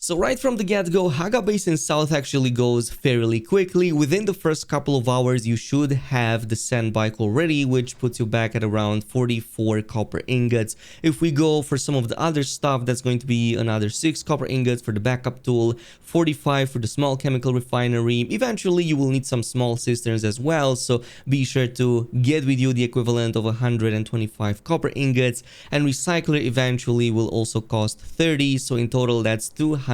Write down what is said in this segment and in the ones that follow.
So right from the get-go, Haga Basin South actually goes fairly quickly. Within the first couple of hours, you should have the sand bike already, which puts you back at around 44 copper ingots. If we go for some of the other stuff, that's going to be another 6 copper ingots for the backup tool, 45 for the small chemical refinery. Eventually, you will need some small cisterns as well, so be sure to get with you the equivalent of 125 copper ingots, and recycler eventually will also cost 30, so in total that's 250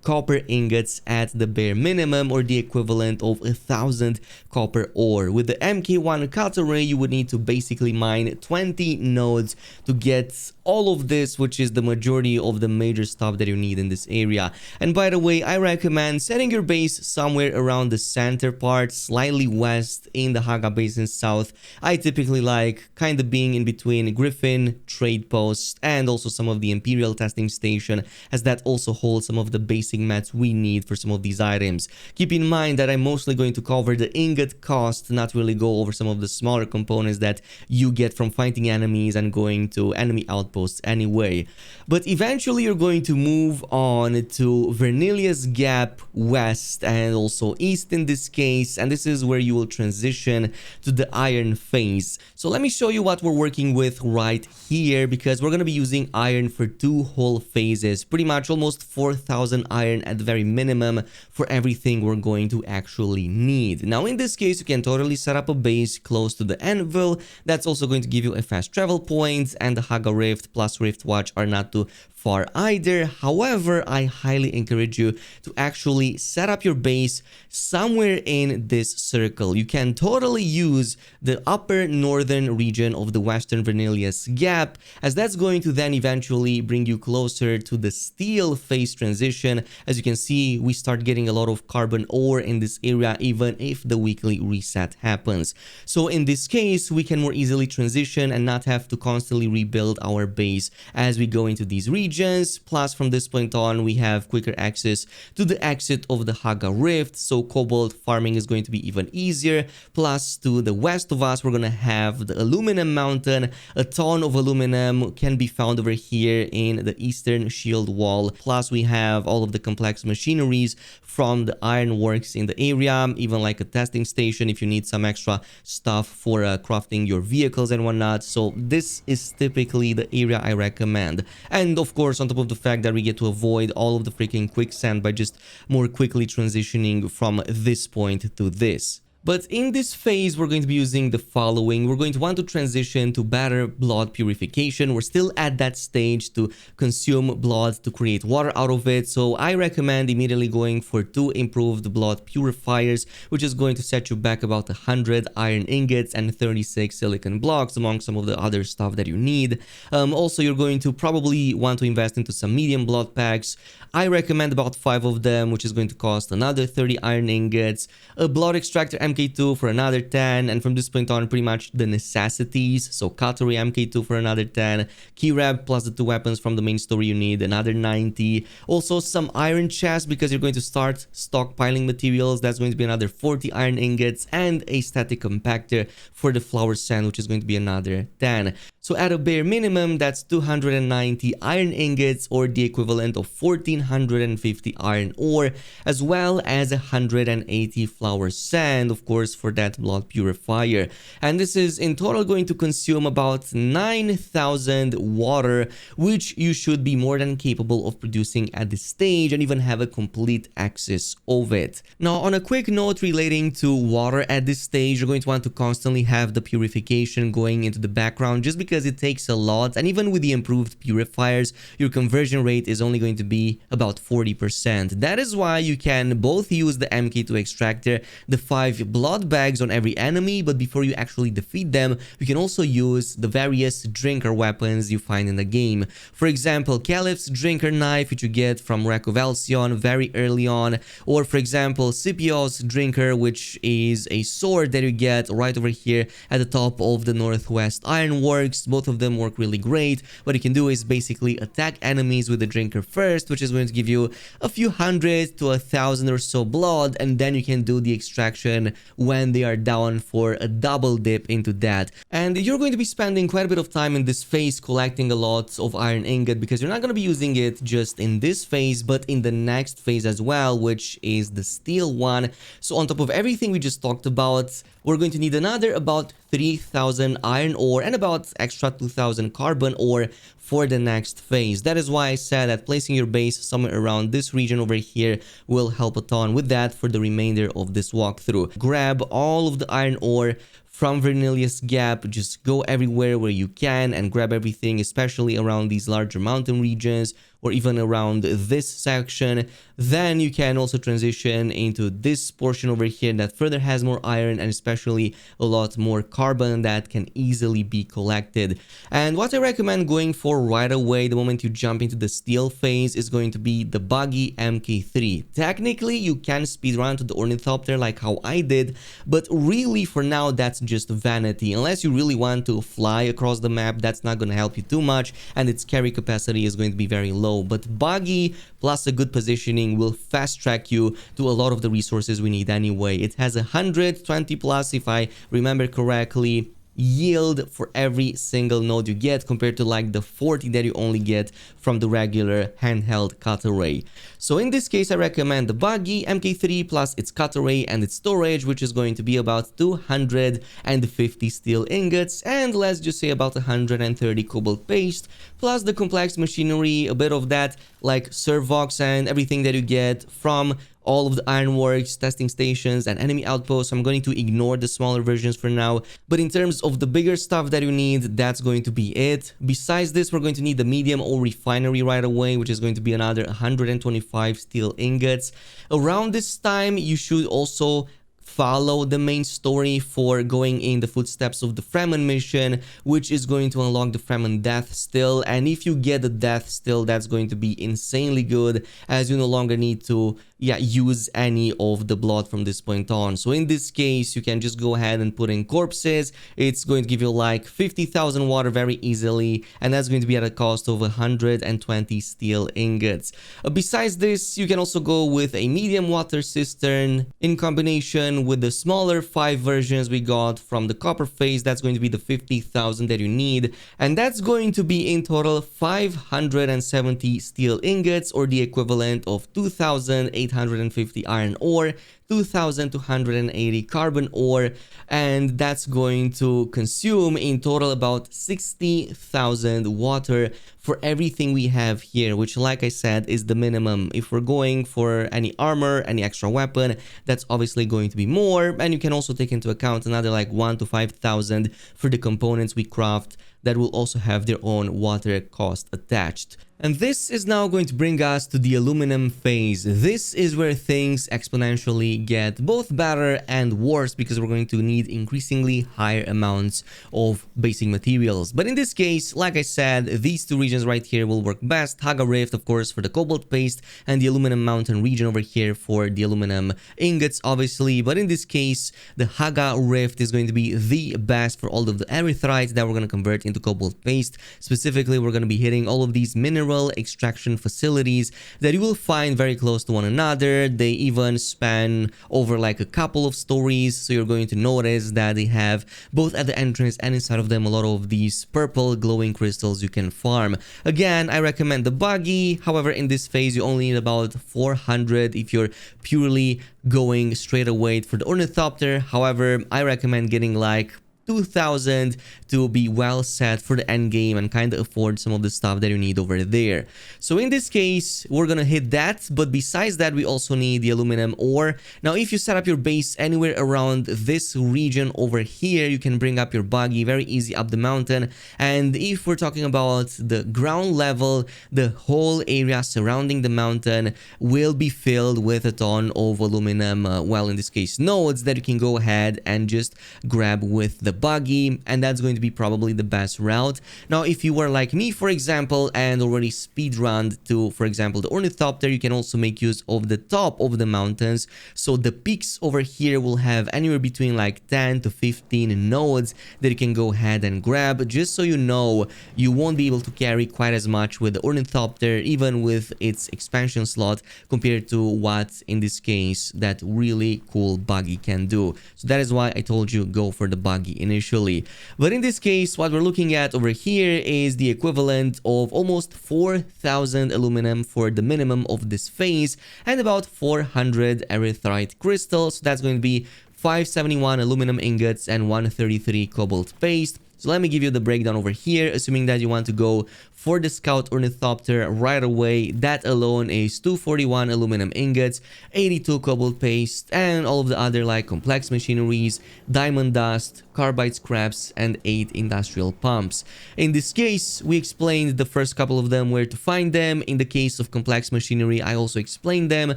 copper ingots at the bare minimum, or the equivalent of 1000 copper ore. With the MK1 cut array, you would need to basically mine 20 nodes to get all of this, which is the majority of the major stuff that you need in this area. And by the way, I recommend setting your base somewhere around the center part, slightly west in the Haga Basin South. I typically like kind of being in between Griffin, Trade Post, and also some of the Imperial Testing Station, as that also holds some of the basic mats we need for some of these items. Keep in mind that I'm mostly going to cover the ingot cost, not really go over some of the smaller components that you get from fighting enemies and going to enemy outposts anyway. But eventually you're going to move on to Vernilius Gap west and also east in this case, and this is where you will transition to the iron phase. So let me show you what we're working with right here, because we're going to be using iron for 2 whole phases, pretty much almost 4000 iron at the very minimum for everything we're going to actually need. Now in this case, you can totally set up a base close to the anvil. That's also going to give you a fast travel point, and the Haga Rift plus Rift Watch are not too far either. However, I highly encourage you to actually set up your base somewhere in this circle. You can totally use the upper northern region of the Western Vernilius Gap, as that's going to then eventually bring you closer to the steel phase transition. As you can see, we start getting a lot of carbon ore in this area even if the weekly reset happens. So in this case, we can more easily transition and not have to constantly rebuild our base as we go into these regions. Plus, from this point on, we have quicker access to the exit of the Haga Rift, so cobalt farming is going to be even easier. Plus, to the west of us, we're going to have the aluminum mountain. A ton of aluminum can be found over here in the eastern shield wall. Plus, we have all of the complex machineries from the ironworks in the area, even like a testing station if you need some extra stuff for crafting your vehicles and whatnot. So this is typically the area I recommend. And of course, on top of the fact that we get to avoid all of the freaking quicksand by just more quickly transitioning from this point to this. But in this phase, we're going to be using the following. We're going to want to transition to better blood purification. We're still at that stage to consume blood to create water out of it. So I recommend immediately going for 2 improved blood purifiers, which is going to set you back about 100 iron ingots and 36 silicon blocks, among some of the other stuff that you need. Also, you're going to probably want to invest into some medium blood packs. I recommend about 5 of them, which is going to cost another 30 iron ingots. A blood extractor MK2 for another 10, and from this point on, pretty much the necessities. So cutlery MK2 for another 10, keyrab plus the 2 weapons from the main story you need, another 90. Also some iron chests, because you're going to start stockpiling materials. That's going to be another 40 iron ingots, and a static compactor for the flower sand, which is going to be another 10. So at a bare minimum, that's 290 iron ingots, or the equivalent of 1450 iron ore, as well as 180 flower sand, of course, for that blood purifier. And this is in total going to consume about 9,000 water, which you should be more than capable of producing at this stage and even have a complete access of it. Now, on a quick note relating to water at this stage, you're going to want to constantly have the purification going into the background, just because it takes a lot, and even with the improved purifiers, your conversion rate is only going to be about 40%. That is why you can both use the MK2 extractor, the 5 blood bags on every enemy, but before you actually defeat them, you can also use the various drinker weapons you find in the game. For example, Caliph's drinker knife, which you get from Wreck of Alcyon very early on, or for example, Scipio's drinker, which is a sword that you get right over here at the top of the Northwest Ironworks. works. Both of them work really great. What you can do is basically attack enemies with the drinker first, which is going to give you a few hundred to 1,000 or so blood, and then you can do the extraction when they are down for a double dip into that. And you're going to be spending quite a bit of time in this phase collecting a lot of iron ingot, because you're not going to be using it just in this phase but in the next phase as well, which is the steel one. So on top of everything we just talked about, we're going to need another about 3,000 iron ore and about extra 2,000 carbon ore for the next phase. That is why I said that placing your base somewhere around this region over here will help a ton with that for the remainder of this walkthrough. Grab all of the iron ore from Vernilius Gap, just go everywhere where you can and grab everything, especially around these larger mountain regions or even around this section. Then you can also transition into this portion over here that further has more iron and especially a lot more carbon that can easily be collected. And what I recommend going for right away the moment you jump into the steel phase is going to be the buggy MK3. Technically you can speedrun to the Ornithopter like how I did, but really for now that's just vanity. Unless you really want to fly across the map, that's not going to help you too much and its carry capacity is going to be very low. But buggy plus a good positioning will fast track you to a lot of the resources we need anyway. It has 120 plus, if I remember correctly, yield for every single node you get, compared to like the 40 that you only get from the regular handheld cut array. So in this case I recommend the buggy MK3 plus its cut array and its storage, which is going to be about 250 steel ingots and let's just say about 130 cobalt paste, plus the complex machinery, a bit of that like servox and everything that you get from all of the ironworks, testing stations, and enemy outposts. I'm going to ignore the smaller versions for now, but in terms of the bigger stuff that you need, that's going to be it. Besides this, we're going to need the medium ore refinery right away, which is going to be another 125 steel ingots. Around this time, you should also follow the main story for going in the footsteps of the Fremen mission, which is going to unlock the Fremen death still. And if you get the death still, that's going to be insanely good, as you no longer need to use any of the blood from this point on. So in this case, you can just go ahead and put in corpses. It's going to give you like 50,000 water very easily, and that's going to be at a cost of 120 steel ingots. Besides this, you can also go with a medium water cistern in combination with the smaller 5 versions we got from the copper phase. That's going to be the 50,000 that you need, and that's going to be in total 570 steel ingots, or the equivalent of 2,850 iron ore, 2,280 carbon ore, and that's going to consume in total about 60,000 water for everything we have here, which, like I said, is the minimum. If we're going for any armor, any extra weapon, that's obviously going to be more, and you can also take into account another like 1 to 5,000 for the components we craft that will also have their own water cost attached. And this is now going to bring us to the aluminum phase. This is where things exponentially get both better and worse, because we're going to need increasingly higher amounts of basic materials. But in this case, like I said, these two regions right here will work best. Haga Rift, of course, for the cobalt paste, and the aluminum mountain region over here for the aluminum ingots, obviously. But in this case, the Haga Rift is going to be the best for all of the erythrites that we're going to convert into cobalt paste. Specifically, we're going to be hitting all of these mineral extraction facilities that you will find very close to one another. They even span over like a couple of stories, so you're going to notice that they have both at the entrance and inside of them a lot of these purple glowing crystals you can farm. Again, I recommend the buggy. However, in this phase you only need about 400 if you're purely going straight away for the Ornithopter. However, I recommend getting like 2,000 to be well set for the end game and kind of afford some of the stuff that you need over there. So in this case, we're gonna hit that, but besides that, we also need the aluminum ore. Now, if you set up your base anywhere around this region over here, you can bring up your buggy very easy up the mountain. And if we're talking about the ground level, the whole area surrounding the mountain will be filled with a ton of aluminum, well, in this case, nodes that you can go ahead and just grab with the buggy, and that's going to be probably the best route. Now, if you were like me, for example, and already speedrun to, for example, the Ornithopter, you can also make use of the top of the mountains. So the peaks over here will have anywhere between like 10 to 15 nodes that you can go ahead and grab. Just so you know, you won't be able to carry quite as much with the Ornithopter, even with its expansion slot, compared to what, in this case, that really cool buggy can do. So that is why I told you go for the buggy initially. But in this case, what we're looking at over here is the equivalent of almost 4,000 aluminum for the minimum of this phase, and about 400 erythrite crystals. So that's going to be 571 aluminum ingots and 133 cobalt paste. So let me give you the breakdown over here, assuming that you want to go for the Scout Ornithopter right away. That alone is 241 aluminum ingots, 82 cobalt paste, and all of the other like complex machineries, diamond dust, carbide scraps, and 8 industrial pumps. In this case, we explained the first couple of them, where to find them. In the case of complex machinery, I also explained them.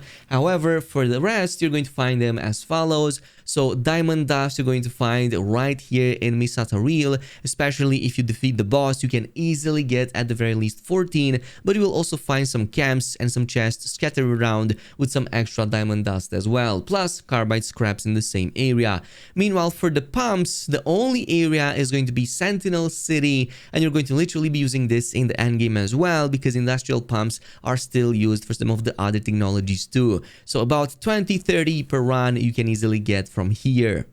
However, for the rest, you're going to find them as follows. So diamond dust you're going to find right here in Misataril. Especially if you defeat the boss, you can easily get at the very least 14, but you will also find some camps and some chests scattered around with some extra diamond dust as well, plus carbide scraps in the same area. Meanwhile, for the pumps, the only area is going to be Sentinel City, and you're going to literally be using this in the endgame as well, because industrial pumps are still used for some of the other technologies too. So about 20-30 per run you can easily get from here.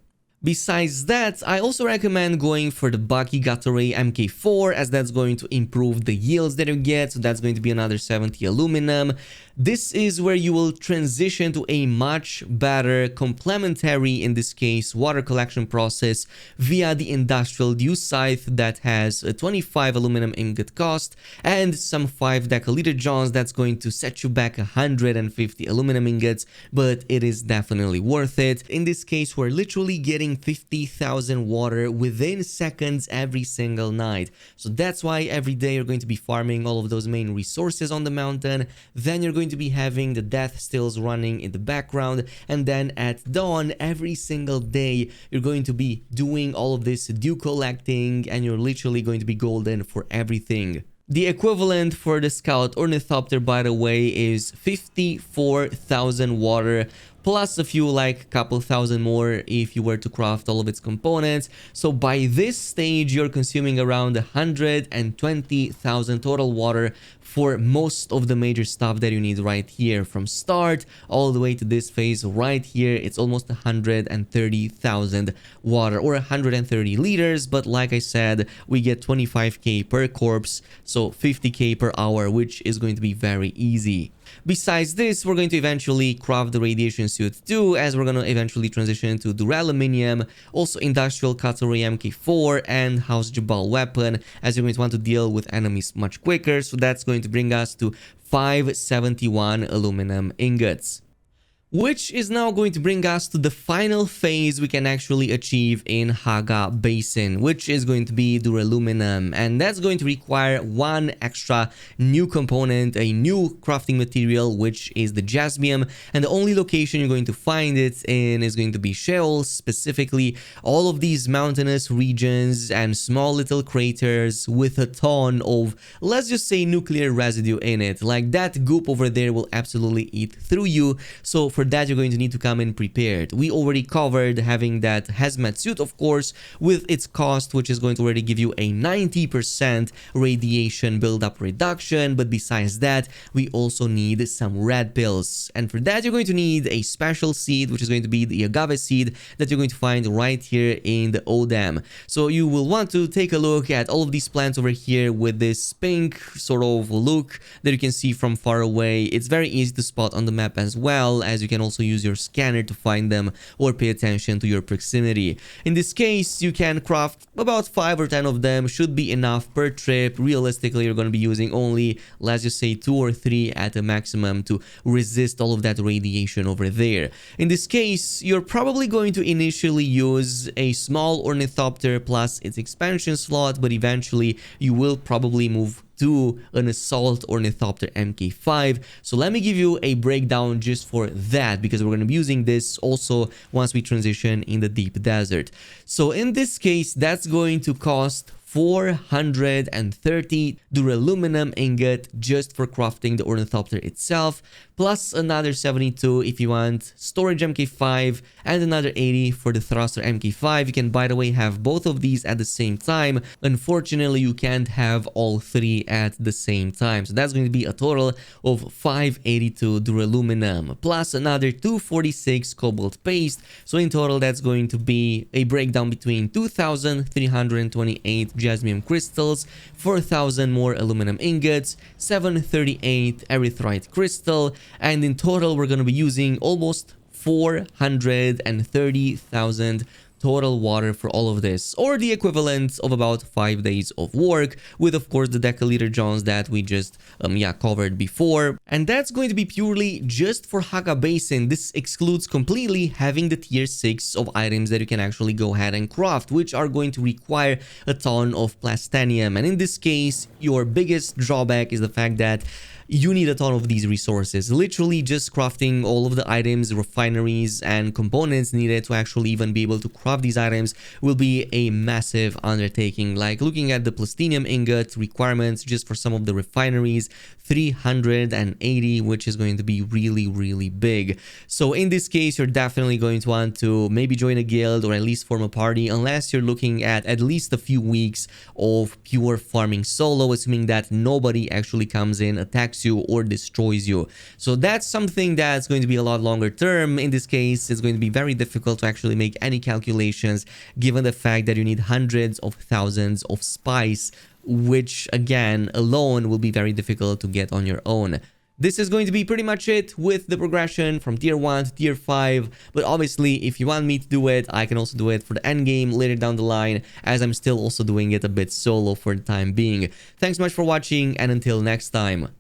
Besides that, I also recommend going for the Bucky Gatore MK4, as that's going to improve the yields that you get. So that's going to be another 70 aluminum. This is where you will transition to a much better complementary, in this case, water collection process via the industrial dew scythe that has a 25 aluminum ingot cost and some 5 decaliter johns. That's going to set you back 150 aluminum ingots, but it is definitely worth it. In this case, we're literally getting 50,000 water within seconds every single night. So that's why every day you're going to be farming all of those main resources on the mountain. Then you're going to be having the death stills running in the background, and then at dawn every single day you're going to be doing all of this dew collecting, and you're literally going to be golden for everything. The equivalent for the Scout Ornithopter, by the way, is 54,000 water, plus a few like couple thousand more if you were to craft all of its components. So by this stage you're consuming around 120,000 total water for most of the major stuff that you need right here. From start all the way to this phase right here, it's almost 130,000 water, or 130 liters, but like I said, we get 25k per corpse, so 50k per hour, which is going to be very easy. Besides this, we're going to eventually craft the radiation suit too, as we're going to eventually transition to Duraluminum, also industrial Katori MK4 and House Jabal weapon, as you're going to want to deal with enemies much quicker. So that's going to bring us to 571 aluminum ingots. Which is now going to bring us to the final phase we can actually achieve in Haga Basin, which is going to be Duraluminum, and that's going to require one extra new component, a new crafting material, which is the jasmium, and the only location you're going to find it in is going to be Sheol, specifically all of these mountainous regions and small little craters with a ton of, let's just say, nuclear residue in it. Like that goop over there will absolutely eat through you, so for that you're going to need to come in prepared. We already covered having that hazmat suit, of course, with its cost, which is going to already give you a 90% radiation buildup reduction, but besides that we also need some red pills, and for that you're going to need a special seed, which is going to be the agave seed that you're going to find right here in the Odam. So you will want to take a look at all of these plants over here with this pink sort of look that you can see from far away. It's very easy to spot on the map, as well as you can also use your scanner to find them or pay attention to your proximity. In this case, you can craft about 5 or 10 of them, should be enough per trip. Realistically, you're going to be using only, let's just say, 2 or 3 at a maximum to resist all of that radiation over there. In this case, you're probably going to initially use a small Ornithopter plus its expansion slot, but eventually you will probably move to an assault Ornithopter MK5. So let me give you a breakdown just for that, because we're going to be using this also once we transition in the deep desert. So in this case, that's going to cost 430 Duraluminum ingot just for crafting the Ornithopter itself, plus another 72 if you want storage MK5, and another 80 for the thruster MK5. You can, by the way, have both of these at the same time. Unfortunately, you can't have all three at the same time. So that's going to be a total of 582 Duraluminum, plus another 246 cobalt paste. So in total, that's going to be a breakdown between 2,328 jasmium crystals, 4,000 more aluminum ingots, 738 erythrite crystal, and in total we're going to be using almost 430,000 total water for all of this, or the equivalent of about 5 days of work, with of course the decaliter Johns that we just covered before. And that's going to be purely just for Haga Basin. This excludes completely having the tier 6 of items that you can actually go ahead and craft, which are going to require a ton of plastanium. And in this case, your biggest drawback is the fact that you need a ton of these resources. Literally just crafting all of the items, refineries, and components needed to actually even be able to craft these items will be a massive undertaking. Like looking at the plastinium ingot requirements just for some of the refineries, 380, which is going to be really big. So in this case, you're definitely going to want to maybe join a guild or at least form a party, unless you're looking at least a few weeks of pure farming solo, assuming that nobody actually comes in, attacks you, or destroys you. So that's something that's going to be a lot longer term. In this case, it's going to be very difficult to actually make any calculations, given the fact that you need hundreds of thousands of spice, which again alone will be very difficult to get on your own. This is going to be pretty much it with the progression from tier 1 to tier 5, but obviously if you want me to do it, I can also do it for the end game later down the line, as I'm still also doing it a bit solo for the time being. Thanks so much for watching, and until next time.